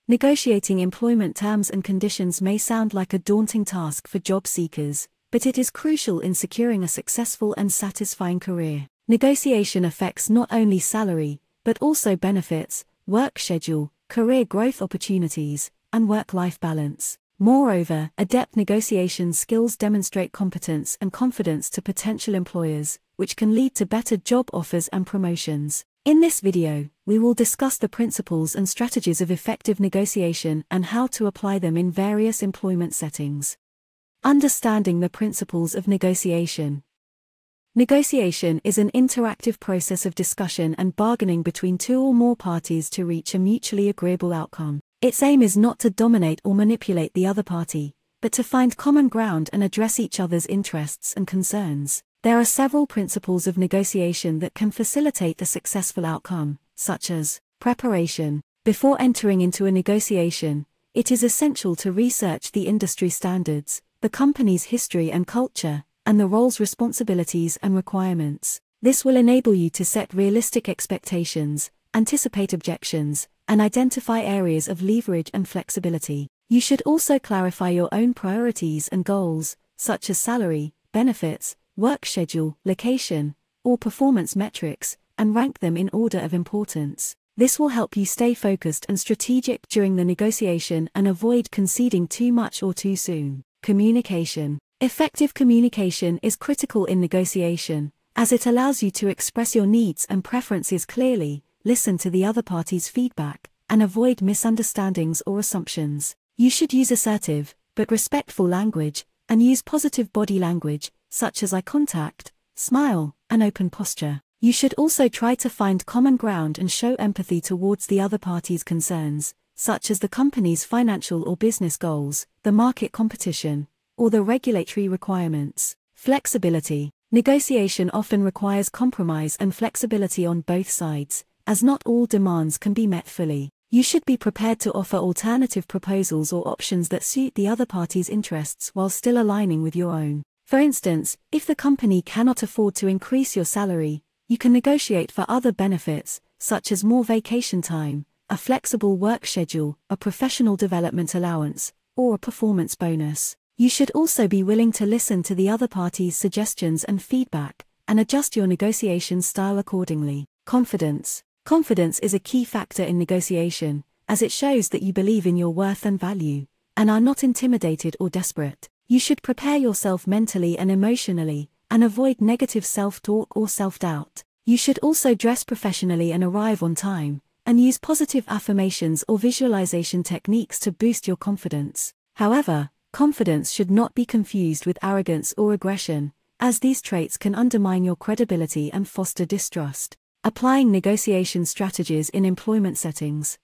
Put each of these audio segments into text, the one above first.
Negotiating employment terms and conditions may sound like a daunting task for job seekers, but it is crucial in securing a successful and satisfying career. Negotiation affects not only salary, but also benefits, work schedule, career growth opportunities, and work-life balance. Moreover, adept negotiation skills demonstrate competence and confidence to potential employers, which can lead to better job offers and promotions. In this video, we will discuss the principles and strategies of effective negotiation and how to apply them in various employment settings. Understanding the principles of negotiation. Negotiation is an interactive process of discussion and bargaining between two or more parties to reach a mutually agreeable outcome. Its aim is not to dominate or manipulate the other party, but to find common ground and address each other's interests and concerns. There are several principles of negotiation that can facilitate a successful outcome, such as preparation. Before entering into a negotiation, it is essential to research the industry standards, the company's history and culture, and the role's responsibilities and requirements. This will enable you to set realistic expectations, anticipate objections, and identify areas of leverage and flexibility. You should also clarify your own priorities and goals, such as salary, benefits, work schedule, location, or performance metrics, and rank them in order of importance. This will help you stay focused and strategic during the negotiation and avoid conceding too much or too soon. Communication. Effective communication is critical in negotiation, as it allows you to express your needs and preferences clearly, listen to the other party's feedback, and avoid misunderstandings or assumptions. You should use assertive, but respectful language, and use positive body language, such as eye contact, smile, and open posture. You should also try to find common ground and show empathy towards the other party's concerns, such as the company's financial or business goals, the market competition, or the regulatory requirements. Flexibility. Negotiation often requires compromise and flexibility on both sides, as not all demands can be met fully. You should be prepared to offer alternative proposals or options that suit the other party's interests while still aligning with your own. For instance, if the company cannot afford to increase your salary, you can negotiate for other benefits, such as more vacation time, a flexible work schedule, a professional development allowance, or a performance bonus. You should also be willing to listen to the other party's suggestions and feedback, and adjust your negotiation style accordingly. Confidence. Confidence is a key factor in negotiation, as it shows that you believe in your worth and value, and are not intimidated or desperate. You should prepare yourself mentally and emotionally, and avoid negative self-talk or self-doubt. You should also dress professionally and arrive on time, and use positive affirmations or visualization techniques to boost your confidence. However, confidence should not be confused with arrogance or aggression, as these traits can undermine your credibility and foster distrust. Applying negotiation strategies in employment settings.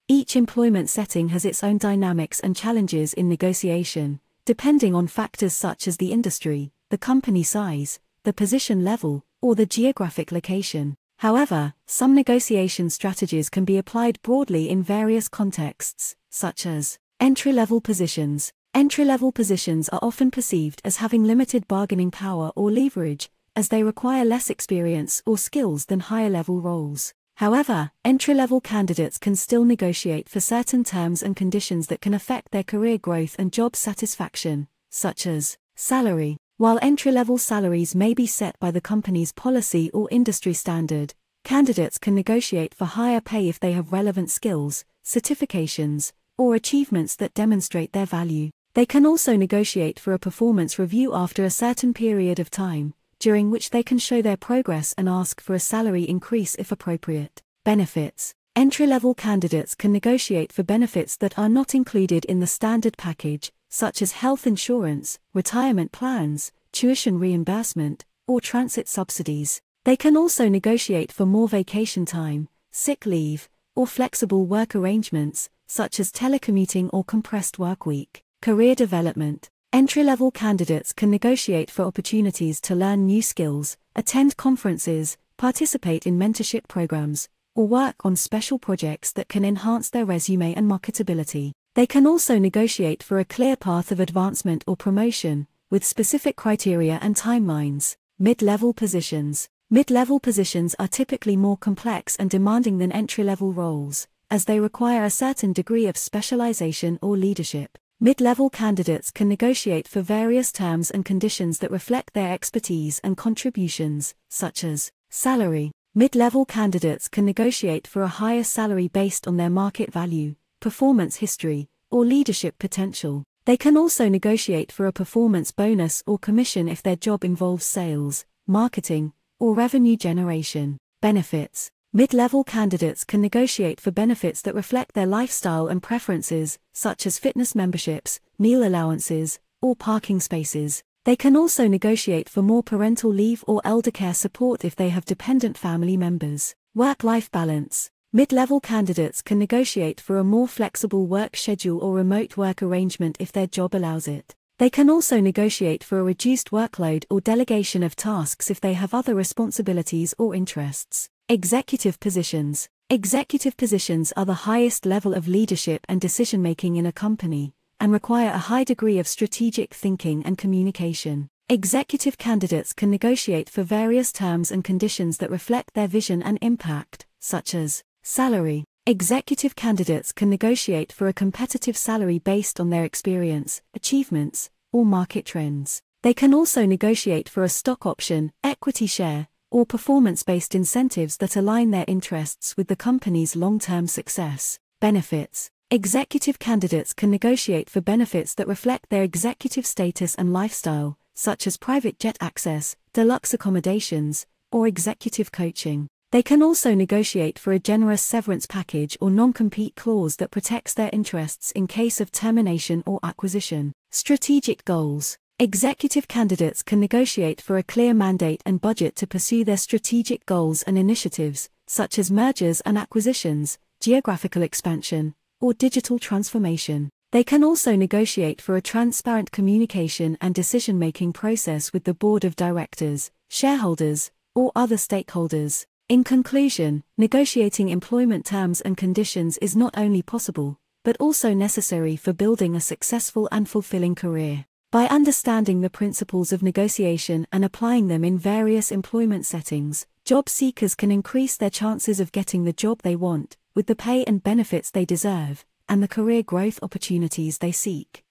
Each employment setting has its own dynamics and challenges in negotiation, depending on factors such as the industry, the company size, the position level, or the geographic location. However, some negotiation strategies can be applied broadly in various contexts, such as entry-level positions. Entry-level positions are often perceived as having limited bargaining power or leverage, as they require less experience or skills than higher-level roles. However, entry-level candidates can still negotiate for certain terms and conditions that can affect their career growth and job satisfaction, such as salary. While entry-level salaries may be set by the company's policy or industry standard, candidates can negotiate for higher pay if they have relevant skills, certifications, or achievements that demonstrate their value. They can also negotiate for a performance review after a certain period of time, during which they can show their progress and ask for a salary increase if appropriate. Benefits. Entry-level candidates can negotiate for benefits that are not included in the standard package, such as health insurance, retirement plans, tuition reimbursement, or transit subsidies. They can also negotiate for more vacation time, sick leave, or flexible work arrangements, such as telecommuting or compressed work week. Career development. Entry-level candidates can negotiate for opportunities to learn new skills, attend conferences, participate in mentorship programs, or work on special projects that can enhance their resume and marketability. They can also negotiate for a clear path of advancement or promotion, with specific criteria and timelines. Mid-level positions. Mid-level positions are typically more complex and demanding than entry-level roles, as they require a certain degree of specialization or leadership. Mid-level candidates can negotiate for various terms and conditions that reflect their expertise and contributions, such as salary. Mid-level candidates can negotiate for a higher salary based on their market value, performance history, or leadership potential. They can also negotiate for a performance bonus or commission if their job involves sales, marketing, or revenue generation. Benefits. Mid-level candidates can negotiate for benefits that reflect their lifestyle and preferences, such as fitness memberships, meal allowances, or parking spaces. They can also negotiate for more parental leave or elder care support if they have dependent family members. Work-life balance. Mid-level candidates can negotiate for a more flexible work schedule or remote work arrangement if their job allows it. They can also negotiate for a reduced workload or delegation of tasks if they have other responsibilities or interests. Executive positions. Executive positions are the highest level of leadership and decision-making in a company, and require a high degree of strategic thinking and communication. Executive candidates can negotiate for various terms and conditions that reflect their vision and impact, such as salary. Executive candidates can negotiate for a competitive salary based on their experience, achievements, or market trends. They can also negotiate for a stock option, equity share, or performance-based incentives that align their interests with the company's long-term success. Benefits. Executive candidates can negotiate for benefits that reflect their executive status and lifestyle, such as private jet access, deluxe accommodations, or executive coaching. They can also negotiate for a generous severance package or non-compete clause that protects their interests in case of termination or acquisition. Strategic goals. Executive candidates can negotiate for a clear mandate and budget to pursue their strategic goals and initiatives, such as mergers and acquisitions, geographical expansion, or digital transformation. They can also negotiate for a transparent communication and decision-making process with the board of directors, shareholders, or other stakeholders. In conclusion, negotiating employment terms and conditions is not only possible, but also necessary for building a successful and fulfilling career. By understanding the principles of negotiation and applying them in various employment settings, job seekers can increase their chances of getting the job they want, with the pay and benefits they deserve, and the career growth opportunities they seek.